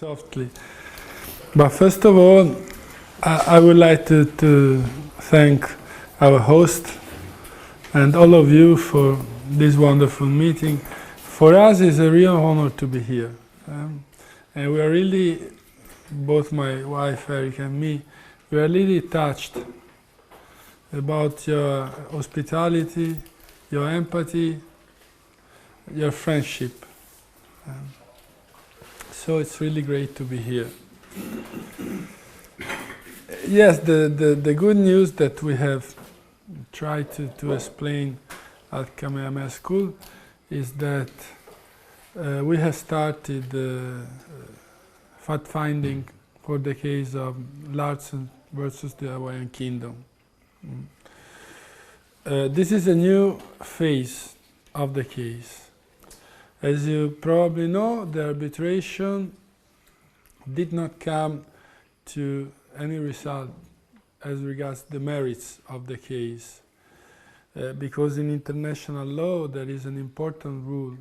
softly. But first of all, I would like to thank our host and all of you for this wonderful meeting. For us, it's a real honor to be here. And we are really, both my wife Eric and me, we are really touched about your hospitality, your empathy, your friendship. So it's really great to be here. Yes, the good news that we have tried to explain at Kamehameha School is that we have started fact-finding for the case of Larsen versus the Hawaiian Kingdom. This is a new phase of the case. As you probably know, the arbitration did not come to any result as regards the merits of the case, because in international law there is an important rule,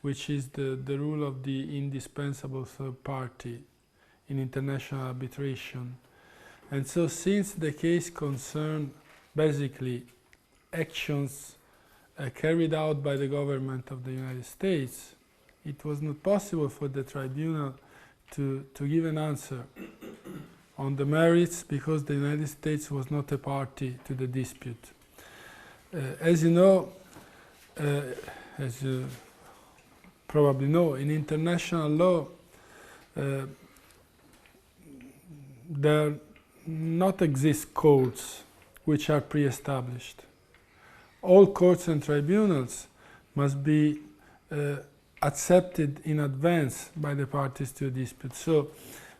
which is the rule of the indispensable third party in international arbitration. And so since the case concerned basically actions carried out by the government of the United States, it was not possible for the tribunal to give an answer on the merits because the United States was not a party to the dispute. As you know, as you probably know, in international law, there not exist codes which are pre-established. All courts and tribunals must be accepted in advance by the parties to a dispute. So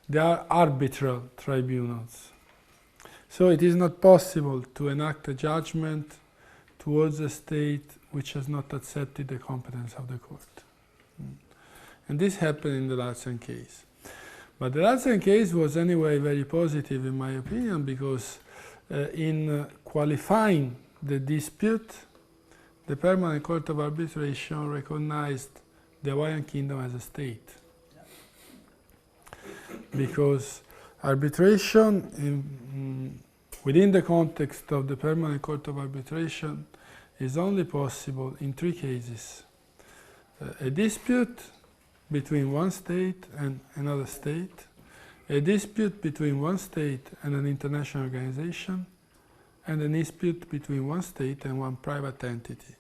they are arbitral tribunals. So it is not possible to enact a judgment towards a state which has not accepted the competence of the court. And this happened in the Larsen case. But the Larsen case was anyway very positive in my opinion, because in qualifying the dispute, the Permanent Court of Arbitration recognized the Hawaiian Kingdom as a state. Because arbitration within the context of the Permanent Court of Arbitration is only possible in three cases. A dispute between one state and another state, a dispute between one state and an international organization, and a dispute between one state and one private entity.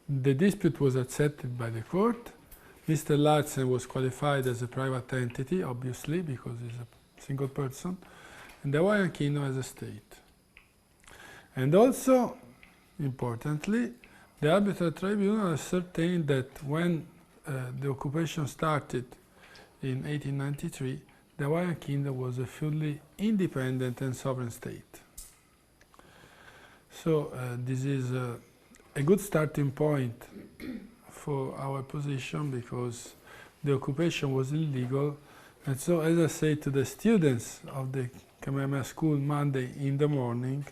The dispute was accepted by the court. Mr. Larsen was qualified as a private entity, obviously, because he's a single person, and the Hawaiian Kingdom as a state. And also, importantly, the arbitral tribunal ascertained that when the occupation started in 1893, the Hawaiian Kingdom was a fully independent and sovereign state. So this is a good starting point for our position, because the occupation was illegal. And so, as I say to the students of the Kamehameha School Monday in the morning,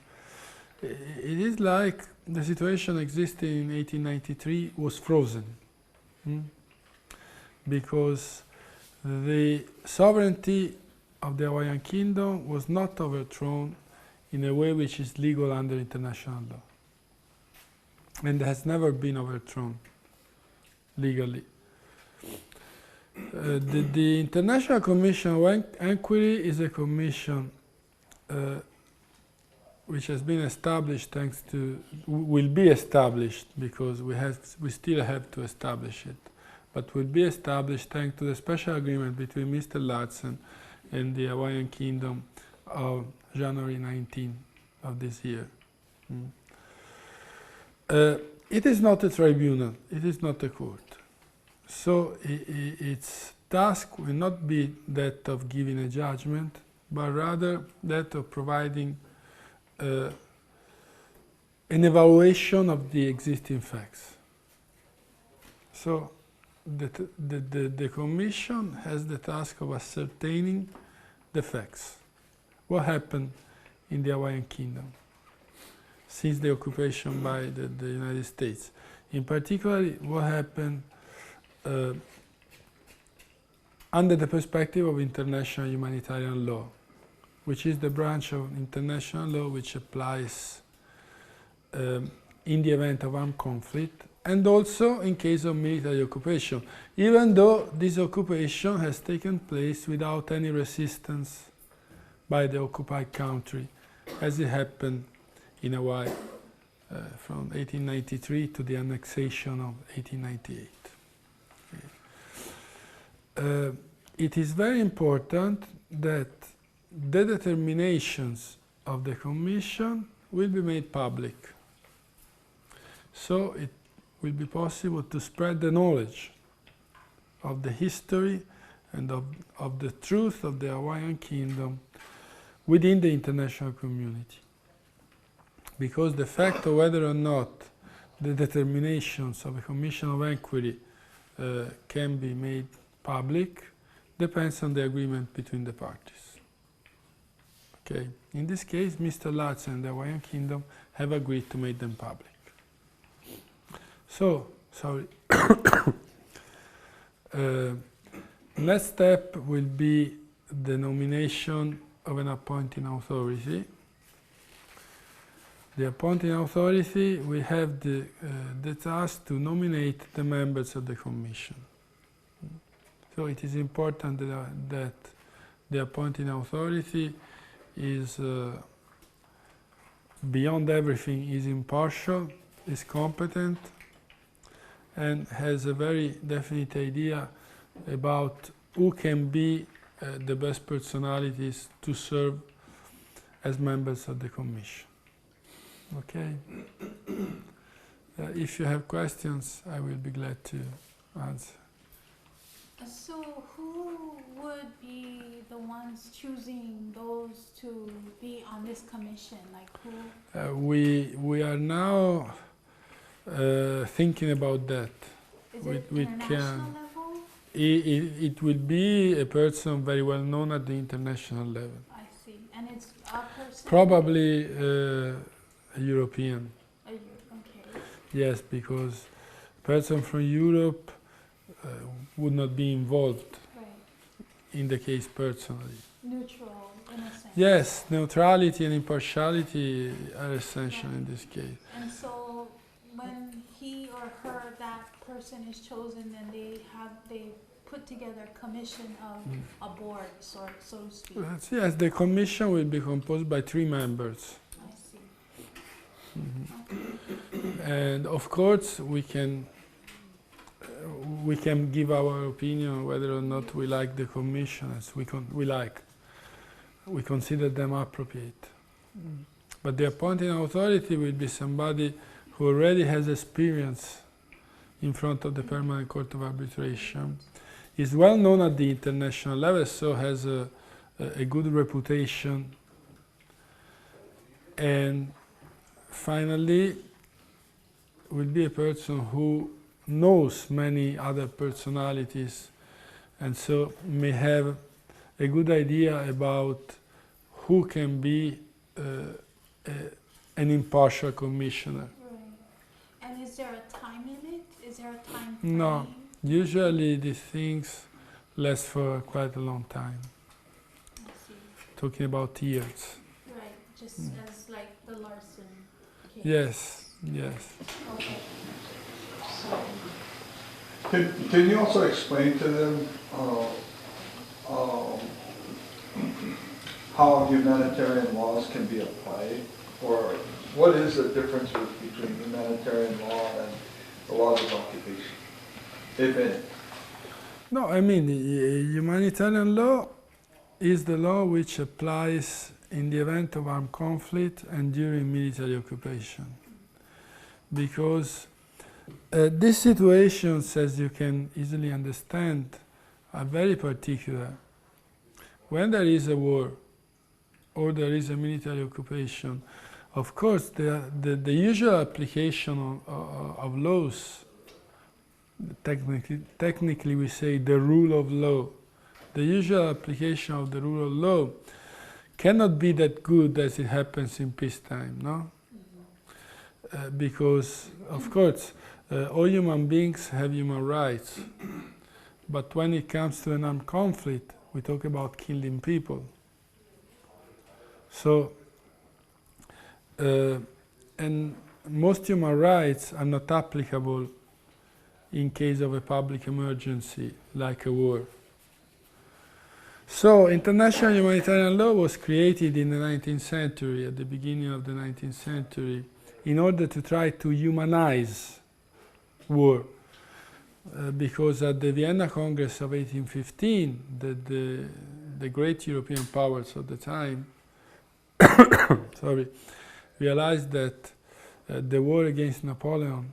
it is like the situation existing in 1893 was frozen. Because the sovereignty of the Hawaiian Kingdom was not overthrown in a way which is legal under international law, and has never been overthrown legally. The International Commission on Inquiry is a commission which has been established will be established, because we still have to establish it, but will be established thanks to the special agreement between Mr. Larsen and the Hawaiian Kingdom of January 19 of this year. It is not a tribunal, it is not a court. So its task will not be that of giving a judgment, but rather that of providing an evaluation of the existing facts. So the Commission has the task of ascertaining the facts. What happened in the Hawaiian Kingdom since the occupation by the United States? In particular, what happened under the perspective of international humanitarian law, which is the branch of international law which applies in the event of armed conflict and also in case of military occupation, even though this occupation has taken place without any resistance by the occupied country, as it happened in Hawaii from 1893 to the annexation of 1898. It is very important that the determinations of the Commission will be made public. So it will be possible to spread the knowledge of the history and of the truth of the Hawaiian Kingdom within the international community. Because the fact of whether or not the determinations of a Commission of Inquiry can be made public depends on the agreement between the parties. Okay. In this case, Mr. Latz and the Hawaiian Kingdom have agreed to make them public. So, sorry. Next step will be the nomination of an appointing authority. The appointing authority will have the task to nominate the members of the Commission. So it is important that the appointing authority is, beyond everything, is impartial, is competent, and has a very definite idea about who can be the best personalities to serve as members of the Commission. Okay? If you have questions, I will be glad to answer. So who would be the ones choosing those to be on this commission? Like who? We are now thinking about that. Is it We international level? It will be a person very well known at the international level. I see. And it's a person? Probably a European. Okay. Yes, because a person from Europe would not be involved in the case personally. Neutral, in a sense. Yes, neutrality and impartiality are essential in this case. And so when he or her, that person is chosen, then they put together a commission of a board, so to speak. Yes, the commission will be composed by 3 members. I see. Mm-hmm. And of course we can give our opinion whether or not we like the commissioners. We consider them appropriate. But the appointing authority will be somebody who already has experience in front of the Permanent Court of Arbitration, is well known at the international level, so has a good reputation, and finally will be a person who knows many other personalities and so may have a good idea about who can be an impartial commissioner. Right. And is there a time limit? Is there a time frame? No, usually these things last for quite a long time. I see. Talking about years. Right, just as like the Larson case. Yes, yes. Okay. Can you also explain to them how humanitarian laws can be applied? Or what is the difference between humanitarian law and the laws of occupation, if any? No, I mean, humanitarian law is the law which applies in the event of armed conflict and during military occupation. Because these situations, as you can easily understand, are very particular. When there is a war or there is a military occupation, of course, the usual application of laws, technically we say the rule of law, the usual application of the rule of law cannot be that good as it happens in peacetime, no? Because, of course, all human beings have human rights, but when it comes to an armed conflict, we talk about killing people. So, and most human rights are not applicable in case of a public emergency, like a war. So, international humanitarian law was created in the 19th century, at the beginning of the 19th century, in order to try to humanize war. Because at the Vienna Congress of 1815, the great European powers of the time realized that the war against Napoleon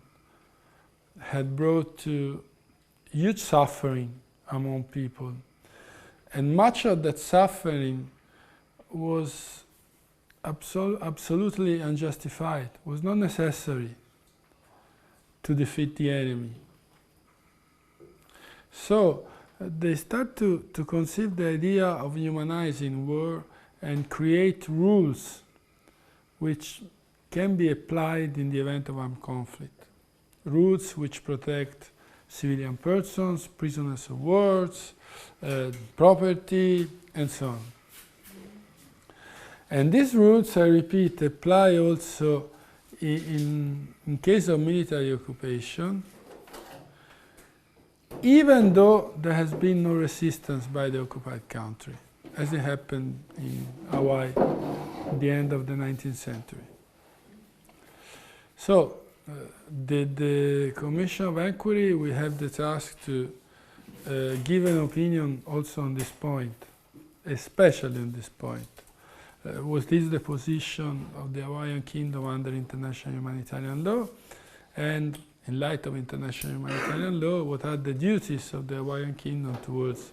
had brought to huge suffering among people. And much of that suffering was absolutely unjustified, was not necessary to defeat the enemy. So they start to conceive the idea of humanizing war and create rules which can be applied in the event of armed conflict. Rules which protect civilian persons, prisoners of war, property, and so on. And these rules, I repeat, apply also in case of military occupation, even though there has been no resistance by the occupied country, as it happened in Hawaii at the end of the 19th century. So, the Commission of Inquiry will have the task to give an opinion also on this point, especially on this point. Was this the position of the Hawaiian Kingdom under international humanitarian law? And in light of international humanitarian law, what are the duties of the Hawaiian Kingdom towards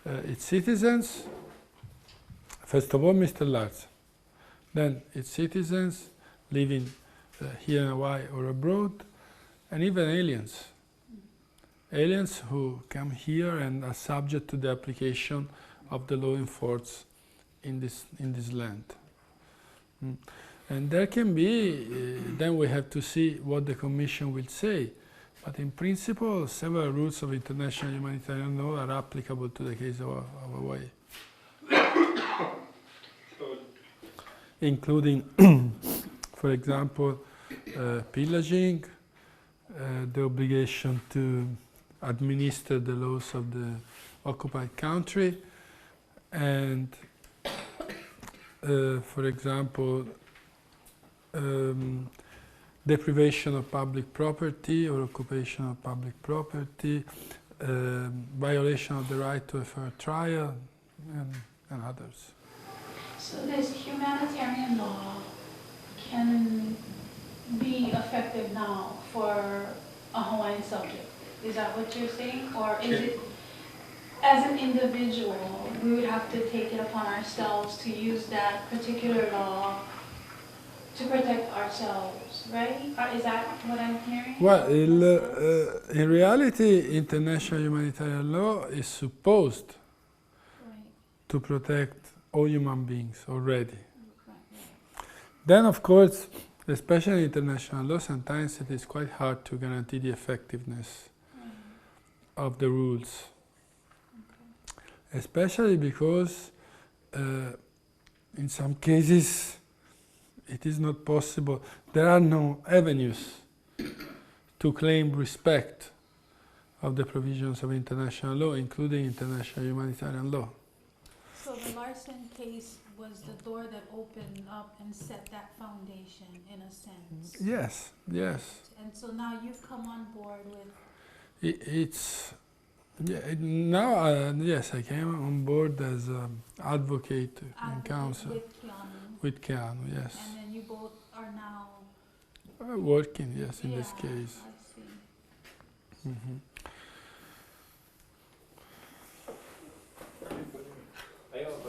its citizens? First of all, Mr. Larson. Then its citizens living here in Hawaii or abroad, and even aliens. Aliens who come here and are subject to the application of the law enforced in this land. And there can be, then we have to see what the Commission will say. But in principle, several rules of international humanitarian law are applicable to the case of Hawaii. Including, for example, pillaging, the obligation to administer the laws of the occupied country, and for example, deprivation of public property or occupation of public property, violation of the right to a fair trial, and others. So this humanitarian law can be effective now for a Hawaiian subject. Is that what you're saying? Or is it, as an individual, we would have to take it upon ourselves to use that particular law to protect ourselves, right? Is that what I'm hearing? Well, in reality, international humanitarian law is supposed to protect all human beings already. Then, of course, especially in international law, sometimes it is quite hard to guarantee the effectiveness of the rules. Especially because in some cases it is not possible, there are no avenues to claim respect of the provisions of international law, including international humanitarian law. So the Larson case was the door that opened up and set that foundation, in a sense. Yes, yes. And so now you've come on board with... Yes, I came on board as an advocate in counsel. With Keanu, yes. And then you both are now... working, yes, in this case. I see. Mm-hmm.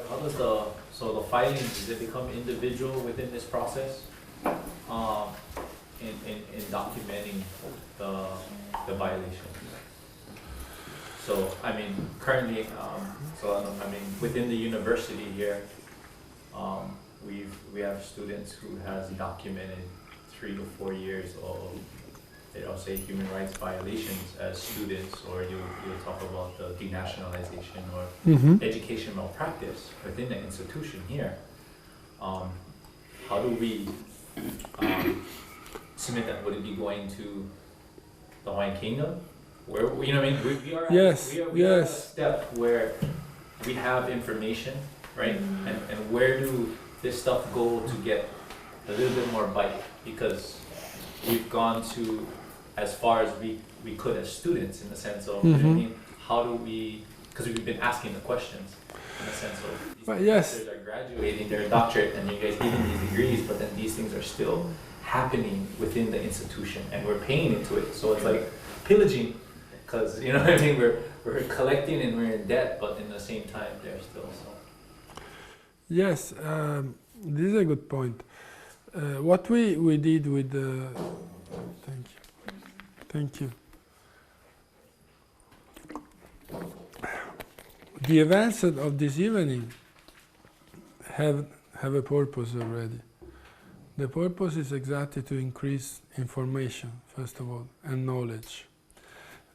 How does the filings, does it become individual within this process? In documenting the violation? So, I mean, currently, within the university here, we have students who has documented 3 to 4 years of I'll say human rights violations as students, or you'll talk about the denationalization or education malpractice within the institution here. How do we submit that? Would it be going to the Hawaiian Kingdom? Where, you know what I mean? We are at a step where we have information, right? And where do this stuff go to get a little bit more bite? Because we've gone to as far as we could as students, in the sense of, you know what I mean? How do we, because we've been asking the questions, in the sense of these professors are graduating their doctorate and you guys getting these degrees, but then these things are still happening within the institution and we're paying into it. So it's like pillaging, because, you know what I mean, we're collecting and we're in debt, but in the same time they're still so. Yes, this is a good point. What we did with the, thank you. The events of this evening have a purpose already. The purpose is exactly to increase information, first of all, and knowledge,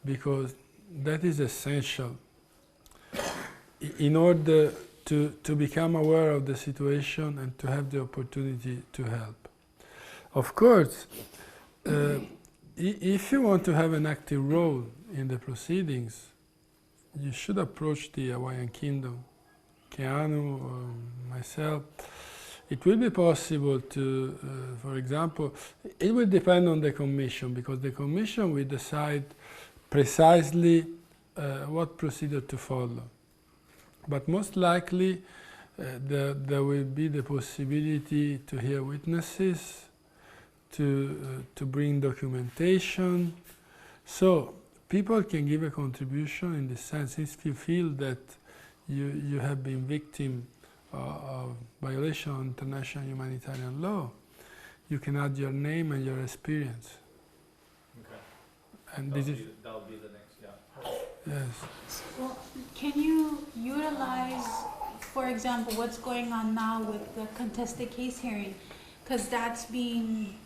because that is essential in order to become aware of the situation and to have the opportunity to help. Of course, if you want to have an active role in the proceedings, you should approach the Hawaiian Kingdom, Keanu or myself. It will be possible to, for example, it will depend on the Commission, because the Commission will decide precisely what procedure to follow. But most likely there will be the possibility to hear witnesses, to bring documentation. So people can give a contribution in the sense, if you feel that you have been victim of violation of international humanitarian law, you can add your name and your experience. Okay. And that'll be the next, yes. Well, can you utilize, for example, what's going on now with the contested case hearing? Because that's being,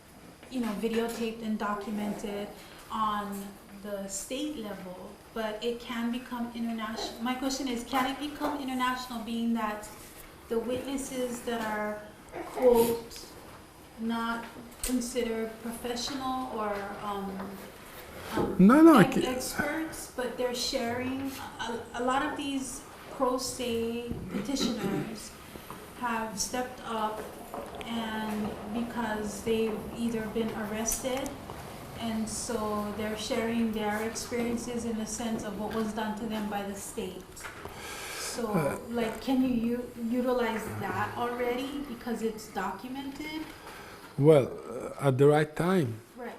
videotaped and documented on the state level, but it can become international. My question is, can it become international, being that the witnesses that are, quote, not considered professional or experts, but they're sharing? A lot of these pro se petitioners have stepped up, and because they've either been arrested, and so they're sharing their experiences in the sense of what was done to them by the state. So, can you utilize that already because it's documented? Well, at the right time. Right.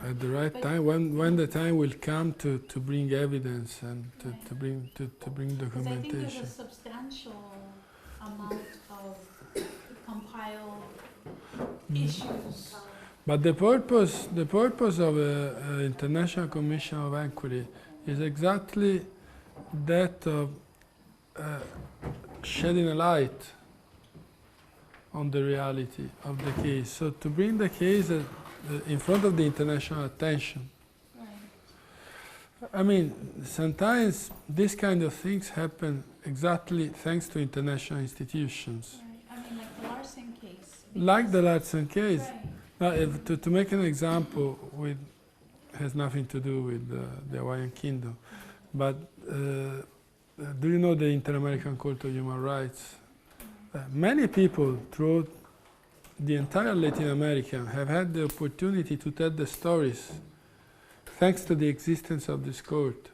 At the right time, when the time will come to bring evidence and to bring documentation. Because I think there's a substantial amount of compiled issues. But the purpose of the International Commission of Inquiry is exactly that of shedding a light on the reality of the case. So to bring the case in front of the international attention. Right. I mean, sometimes these kind of things happen exactly thanks to international institutions. Right. I mean, like the Larson case. Like the Larson case. Right. Now, to make an example, has nothing to do with the Hawaiian Kingdom, but do you know the Inter-American Court of Human Rights? Many people throughout the entire Latin America have had the opportunity to tell the stories thanks to the existence of this court.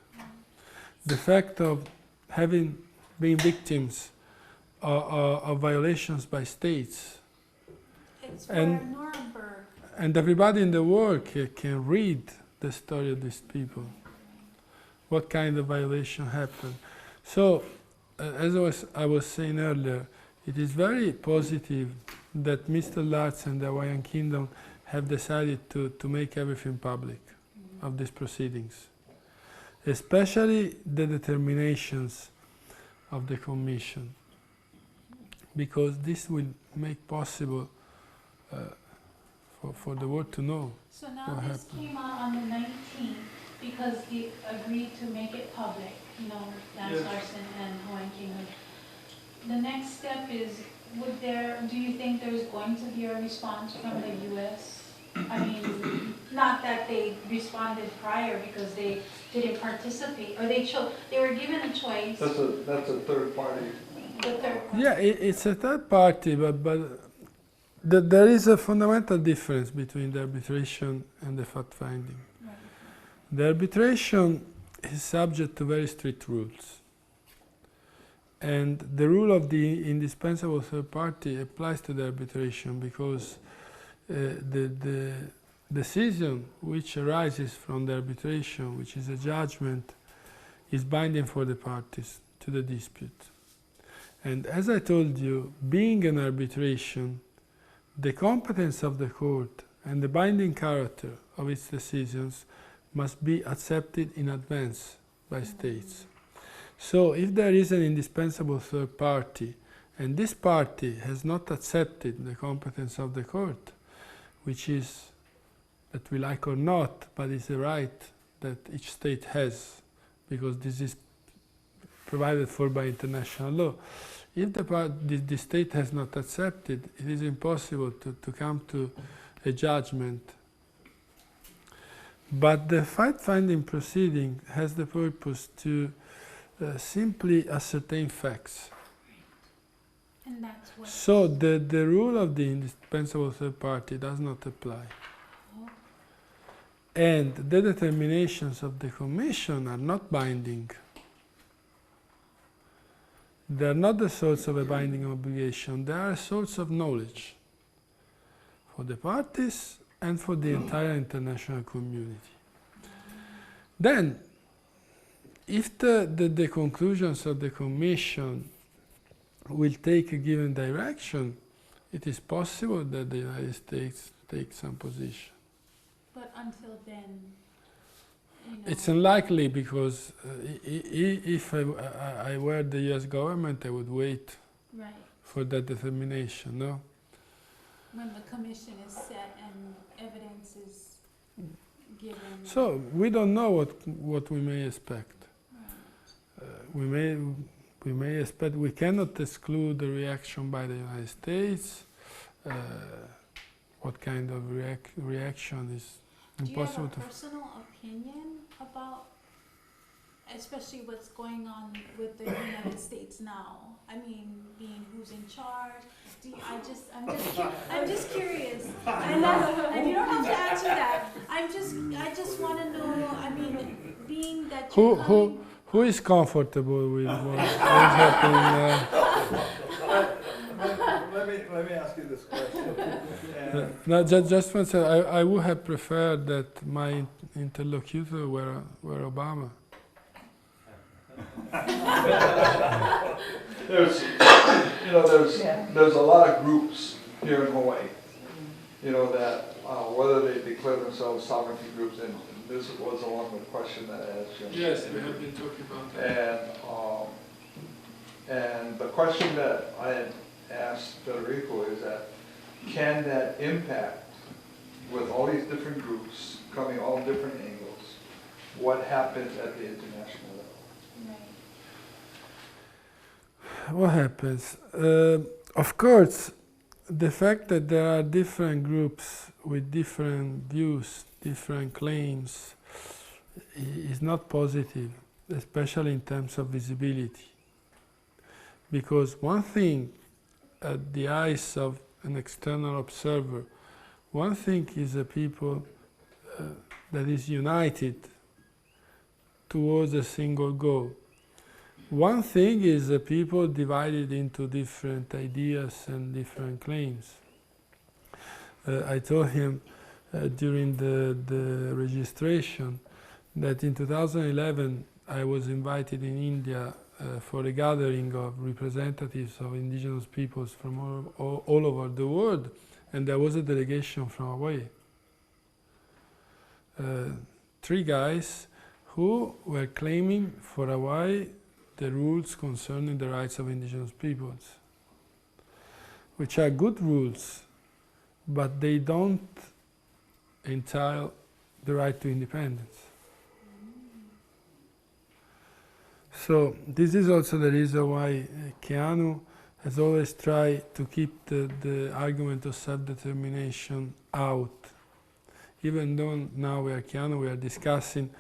The fact of having been victims of violations by states. It's for Nuremberg. And everybody in the world can read the story of these people. What kind of violation happened. So, as I was saying earlier, it is very positive that Mr. Latz and the Hawaiian Kingdom have decided to make everything public of these proceedings. Especially the determinations of the Commission. Because this will make possible for the world to know. So now What this happened? came out on the 19th because they agreed to make it public, you know, Lance Yes. Larson and Hawaiian Kingdom. The next step is, do you think there's going to be a response from the U.S.? I mean, not that they responded prior because they didn't participate, or they were given a choice. That's a third party. The third party. Yeah, it's a third party, but there is a fundamental difference between the arbitration and the fact-finding. Right. The arbitration is subject to very strict rules. And the rule of the indispensable third party applies to the arbitration because the decision which arises from the arbitration, which is a judgment, is binding for the parties to the dispute. And as I told you, being an arbitration, the competence of the court and the binding character of its decisions must be accepted in advance by states. So if there is an indispensable third party, and this party has not accepted the competence of the court, which is, that we like or not, but is a right that each state has, because this is provided for by international law. If the state has not accepted, it is impossible to come to a judgment. But the fact-finding proceeding has the purpose to simply ascertain facts. And that's what. So the rule of the indispensable third party does not apply. Oh. And the determinations of the Commission are not binding. They are not the source of a binding obligation, they are a source of knowledge for the parties and for the entire international community. Then, if the conclusions of the Commission will take a given direction, it is possible that the United States takes some position. But until then, you know. It's unlikely because if I were the US government, I would wait Right. for that determination, no? When the commission is set and evidence is given. So we don't know what we may expect. Right. We may expect, we cannot exclude the reaction by the United States. What kind of reaction is impossible Do you have a personal opinion about, especially what's going on with the United States now? I mean, being who's in charge. I'm just curious. And you don't have to answer that. I just want to know. I mean, being that you're coming. Who is comfortable with what is happening? Let me ask you this question. No, just one second. I would have preferred that my interlocutor were Obama. There's a lot of groups here in Hawaii, that whether they declare themselves sovereignty groups, and this was along the question that I asked you. Yes, we have been talking about that. And the question that I had asked Federico is that, can that impact, with all these different groups coming all different angles, what happens at the international level? Right. What happens? Of course, the fact that there are different groups with different views, different claims, is not positive, especially in terms of visibility. Because one thing, at the eyes of an external observer, one thing is a people that is united towards a single goal. One thing is a people divided into different ideas and different claims. I told him during the registration that in 2011 I was invited in India for a gathering of representatives of indigenous peoples from all over the world, and there was a delegation from Hawaii. 3 guys who were claiming for Hawaii the rules concerning the rights of indigenous peoples, which are good rules, but they don't entail the right to independence. So this is also the reason why Keanu has always tried to keep the argument of self-determination out. Even though now we are discussing,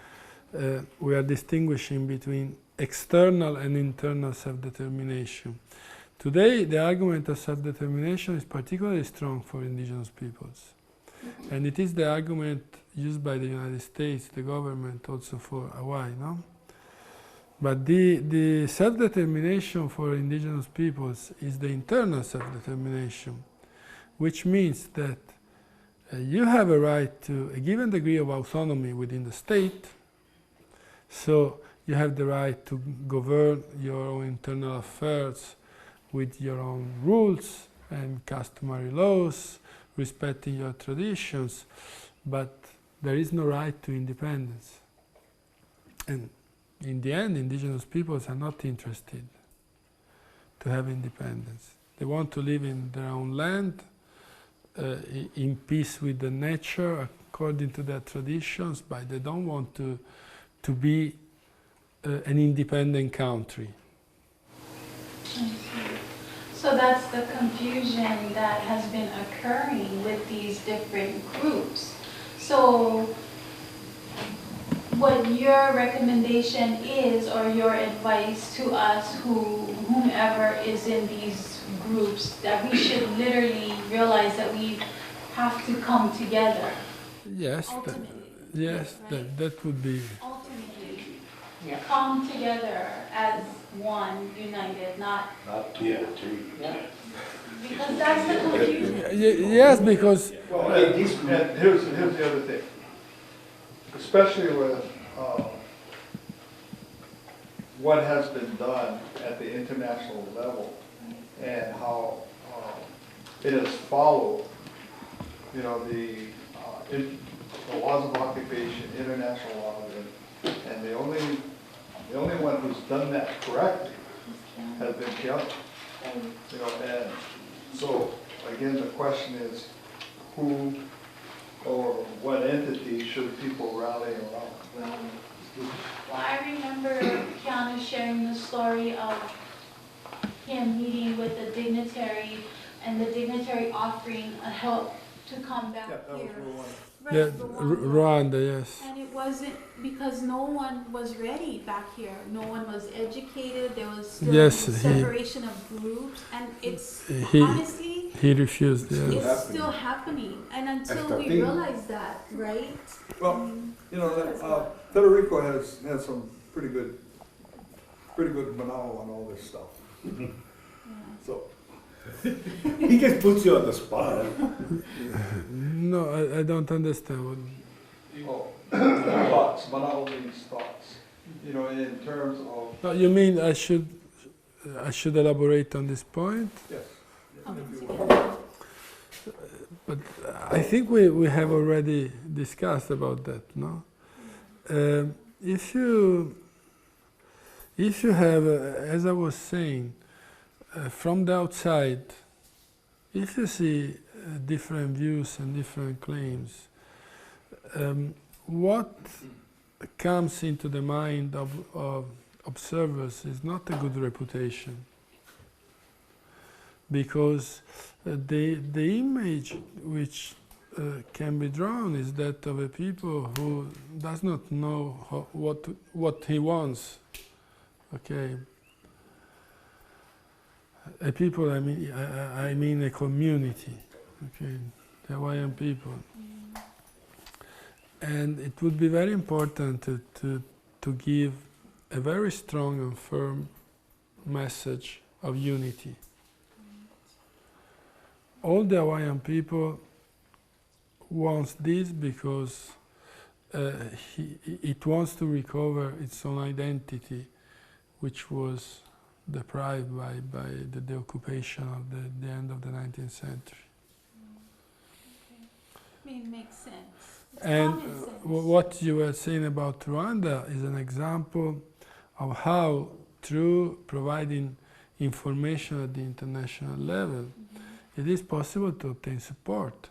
we are distinguishing between external and internal self-determination. Today, the argument of self-determination is particularly strong for indigenous peoples. And it is the argument used by the United States, the government, also for Hawaii, no? But the self-determination for indigenous peoples is the internal self-determination, which means that you have a right to a given degree of autonomy within the state, so you have the right to govern your own internal affairs with your own rules and customary laws, respecting your traditions, but there is no right to independence. And in the end, indigenous peoples are not interested to have independence. They want to live in their own land, in peace with the nature, according to their traditions, but they don't want to be an independent country. So that's the confusion that has been occurring with these different groups. So what your recommendation is, or your advice to us, whomever is in these groups, that we should literally realize that we have to come together. Yes, that would be. Ultimately, come together as one, united, not. Because that's the confusion. Yes, because. Well, and here's the other thing. Especially with what has been done at the international level and how it has followed, you know, the laws of occupation, international laws, and the only one who's done that correctly has been Keanu. You know, and so again, the question is, who or what entity should people rally around? Well, I remember Keanu sharing the story of him meeting with a dignitary, and the dignitary offering a help to come back here. Yeah, Rwanda, yes. And it wasn't because no one was ready back here. No one was educated. There was still separation of groups, and it's honestly he refused. Yes. It's still happening, and until we realize that, right? Well, you know, Federico has some pretty good manao on all this stuff. Yeah. So. He just puts you on the spot. No, I don't understand what. Thoughts, manao means thoughts. You know, in terms of. No, you mean I should elaborate on this point? Yes. But I think we have already discussed about that, no? If you have, as I was saying, from the outside, if you see different views and different claims, what comes into the mind of observers is not a good reputation, because the image which can be drawn is that of a people who does not know what he wants. Okay. A people, I mean a community, okay, the Hawaiian people. And it would be very important to give a very strong and firm message of unity. All the Hawaiian people wants this because it wants to recover its own identity, which was deprived by the occupation of the end of the 19th century. I mean, it makes sense. It's and common sense. What you were saying about Rwanda is an example of how, through providing information at the international level, it is possible to obtain support.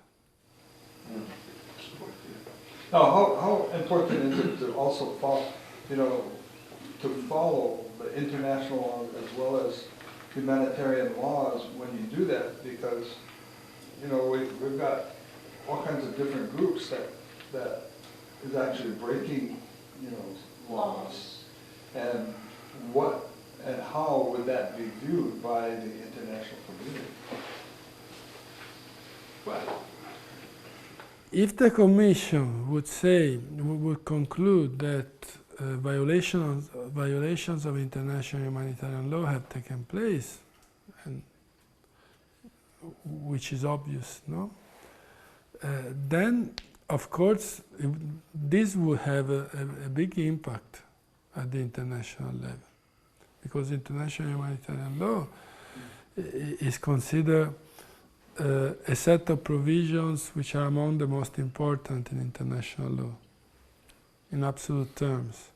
Now, how important is it to also follow, to follow the international law as well as humanitarian laws when you do that? Because, we've got all kinds of different groups that is actually breaking, laws. And what and how would that be viewed by the international community? Well, if the Commission would conclude that violations of international humanitarian law have taken place, and which is obvious, no? Then, of course, this would have a big impact at the international level, because international humanitarian law is considered a set of provisions which are among the most important in international law, in absolute terms.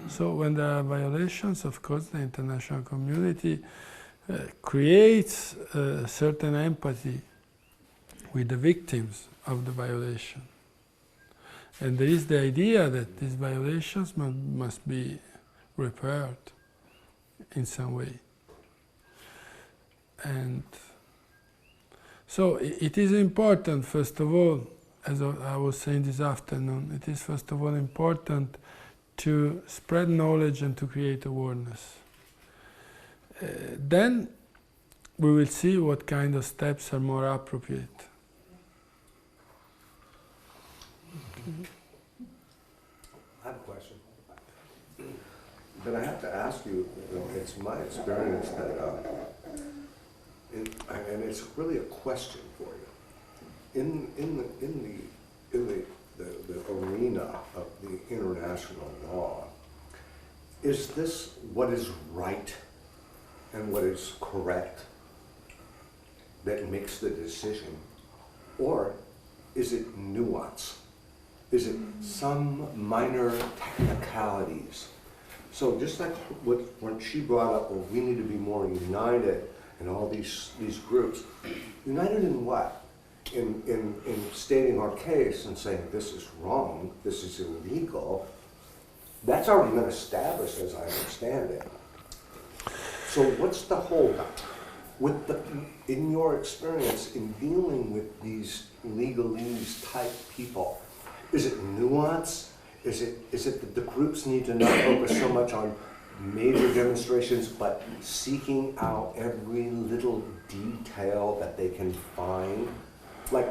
So when there are violations, of course, the international community creates certain empathy with the victims of the violation. And there is the idea that these violations must be repaired in some way. And so it is important, first of all, as I was saying this afternoon, it is first of all important to spread knowledge and to create awareness. Then we will see what kind of steps are more appropriate. I have a question. But I have to ask you, it's my experience that, and it's really a question for you. In the arena of the international law, is this what is right and what is correct that makes the decision, or is it nuance? Is it some minor technicalities? So just like when she brought up, well, we need to be more united in all these groups. United in what? In stating our case and saying this is wrong, this is illegal. That's already been established as I understand it. So what's the holdup? In your experience in dealing with these legalese type people, is it nuance? Is it that the groups need to not focus so much on major demonstrations, but seeking out every little detail that they can find? Like,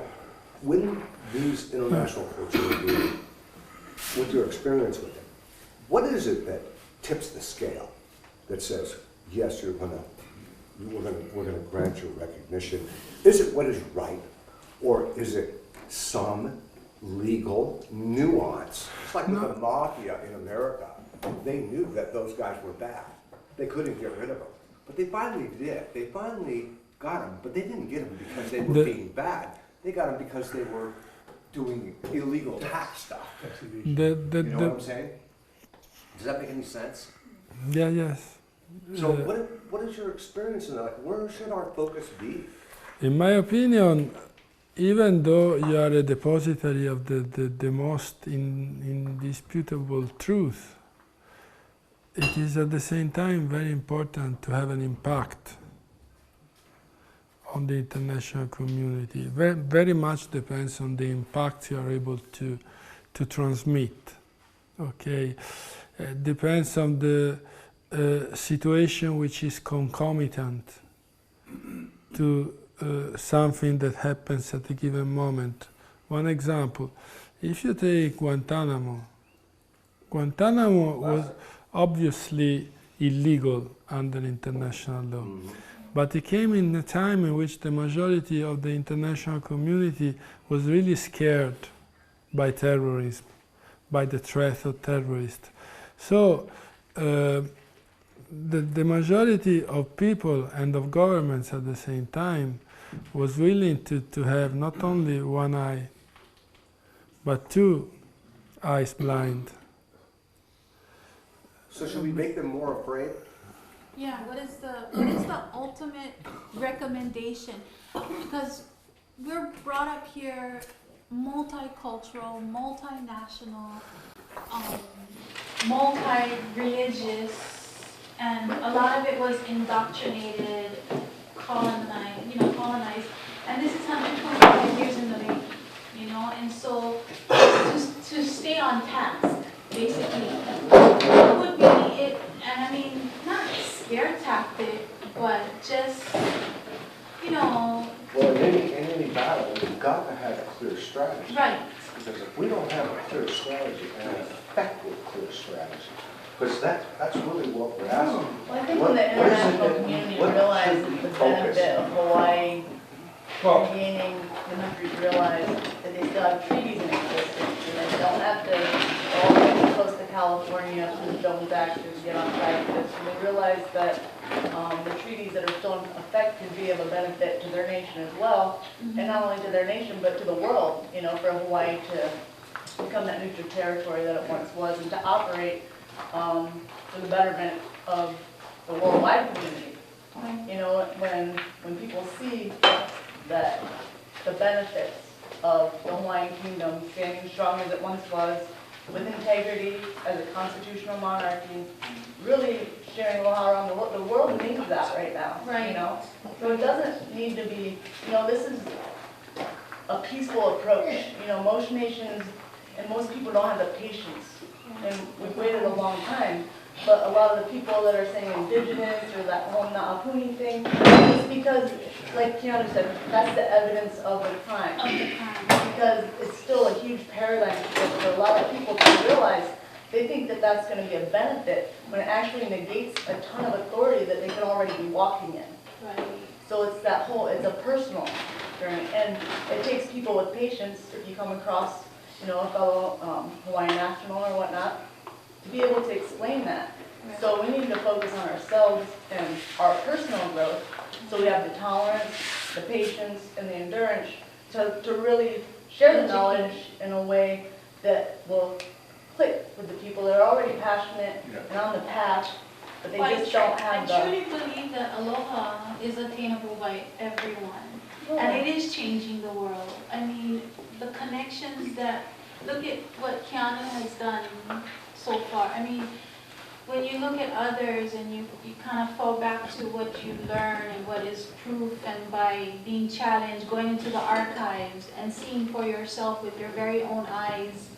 when these international courts are dealing with your experience with them, what is it that tips the scale that says, yes, we're gonna grant you recognition? Is it what is right, or is it some legal nuance? It's like with the mafia in America. They knew that those guys were bad. They couldn't get rid of them. But they finally did. They finally got them, but they didn't get them because they were being bad. They got them because they were doing illegal tax stuff. You know what I'm saying? Does that make any sense? Yeah, yes. So what is your experience in that? Like, where should our focus be? In my opinion, even though you are a depository of the most indisputable truth, it is at the same time very important to have an impact on the international community. Very much depends on the impact you are able to transmit. Okay, depends on the situation which is concomitant to something that happens at a given moment. One example, if you take Guantanamo was obviously illegal under international law. Mm-hmm. But it came in a time in which the majority of the international community was really scared by terrorism, by the threat of terrorists. So the majority of people and of governments at the same time was willing to have not only one eye, but two eyes blind. So should we make them more afraid? Yeah, what is the ultimate recommendation? Because we're brought up here multicultural, multinational, multi-religious, and a lot of it was indoctrinated, colonized, and this is 125 years in the making, and so to stay on task, basically, what would be it, and I mean, not scare tactic, but just, Well, in any battle, we've got to have a clear strategy. right, Because if we don't have a clear strategy and an effective clear strategy, because that's really what we're asking. Well, I think when the international community realizes the benefit of Hawaii, gaining the countries realize that they still have treaties in existence, and they don't have to go all the way close to California to the Jones Act to get on side with this. And they realize that the treaties that are still in effect can be of a benefit to their nation as well, and not only to their nation, but to the world, for Hawaii to become that neutral territory that it once was, and to operate for the betterment of the worldwide community. When people see that the benefits of the Hawaiian Kingdom standing strong as it once was, with integrity as a constitutional monarchy, really sharing aloha around the world needs that right now. Right. So it doesn't need to be, this is a peaceful approach. Most nations and most people don't have the patience, and we've waited a long time. But a lot of the people that are saying indigenous or that whole Na'apuni thing, is because, like Keanu said, that's the evidence of the crime. Because it's still a huge paradigm shift for a lot of people to realize they think that that's going to be a benefit when it actually negates a ton of authority that they can already be walking in. right. So it's it's a personal journey, and it takes people with patience if you come across, a fellow Hawaiian national or whatnot, to be able to explain that. Right. So we need to focus on ourselves and our personal growth, so we have the tolerance, the patience, and the endurance to really share the knowledge in a way that will click with the people that are already passionate and on the path, but they just don't have I truly believe that aloha is attainable by everyone. And it is changing the world. I mean, the connections look at what Keanu has done so far. I mean, when you look at others and you kind of fall back to what you learn and what is proof, and by being challenged, going into the archives and seeing for yourself with your very own eyes.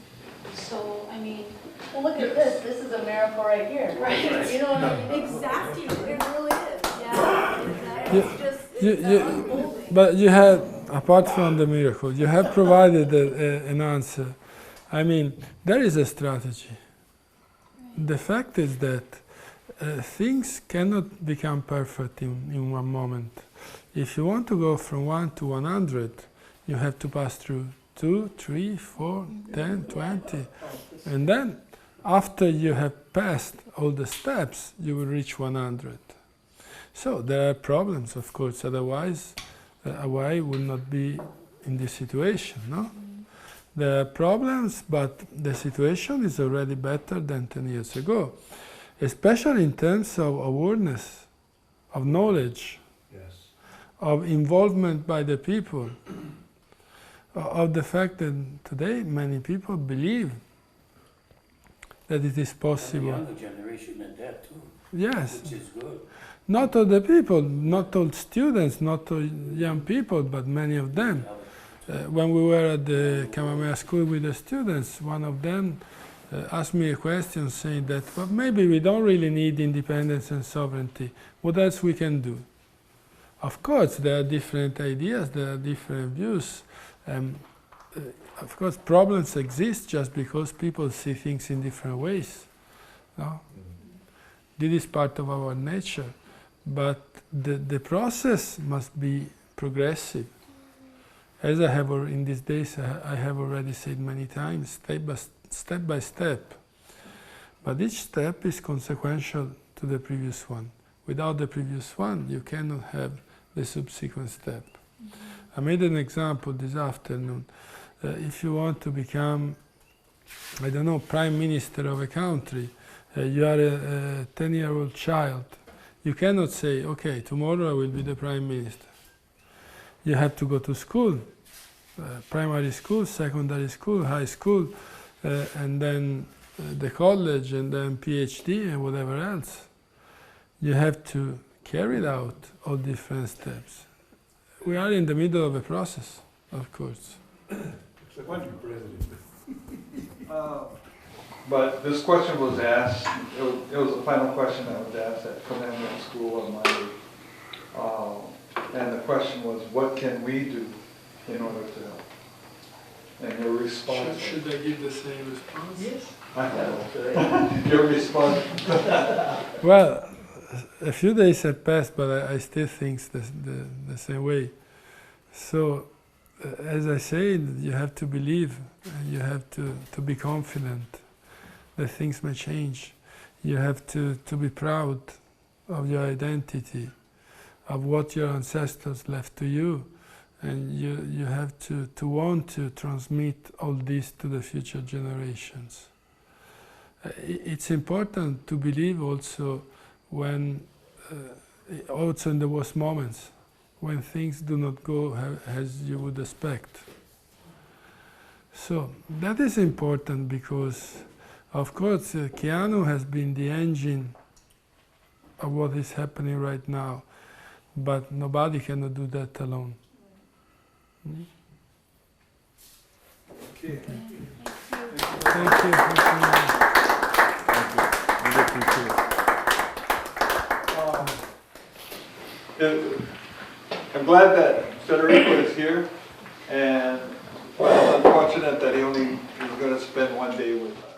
So, I mean... Well, look at this. This is a miracle right here. Right. You know what I mean? Exactly, it really is, yeah. It's just, it's unfolding. But you had, apart from the miracle, you have provided an answer. I mean, there is a strategy. The fact is that things cannot become perfect in one moment. If you want to go from 1 to 100, you have to pass through 2, 3, 4, 10, 20. And then, after you have passed all the steps, you will reach 100. So there are problems, of course, otherwise Hawaii would not be in this situation, no? There are problems, but the situation is already better than 10 years ago, especially in terms of awareness, of knowledge, Yes. of involvement by the people, of the fact that today many people believe that it is possible. And the younger generation at that too, Yes. which is good. Not all the people, not all students, not all young people, but many of them. When we were at the Kamehameha School with the students, one of them asked me a question saying that, well, maybe we don't really need independence and sovereignty. What else we can do? Of course, there are different ideas, there are different views. Of course, problems exist just because people see things in different ways. No? This is part of our nature. But the process must be progressive. As I have in these days, I have already said many times, step by step. But each step is consequential to the previous one. Without the previous one, you cannot have the subsequent step. I made an example this afternoon. If you want to become, I don't know, prime minister of a country, you are a 10-year-old child. You cannot say, okay, tomorrow I will be the Prime Minister. You have to go to school, primary school, secondary school, high school, and then the college, and then PhD and whatever else. You have to carry out all different steps. We are in the middle of a process, of course. It's like one president. But this question was asked, it was the final question that was asked at Commandment School on Monday. And the question was, what can we do in order to help? And your response. Should I give the same response? Yes. Your response. Well, a few days have passed, but I still think the same way. So, as I said, you have to believe, and you have to be confident that things may change. You have to be proud of your identity, of what your ancestors left to you, and you have to want to transmit all this to the future generations. It's important to believe also when, also in the worst moments, when things do not go as you would expect. So that is important because, of course, Keanu has been the engine of what is happening right now, but nobody cannot do that alone. Okay. Thank you. I'm glad that Federico is here, and well, it's unfortunate that he was going to spend one day with us.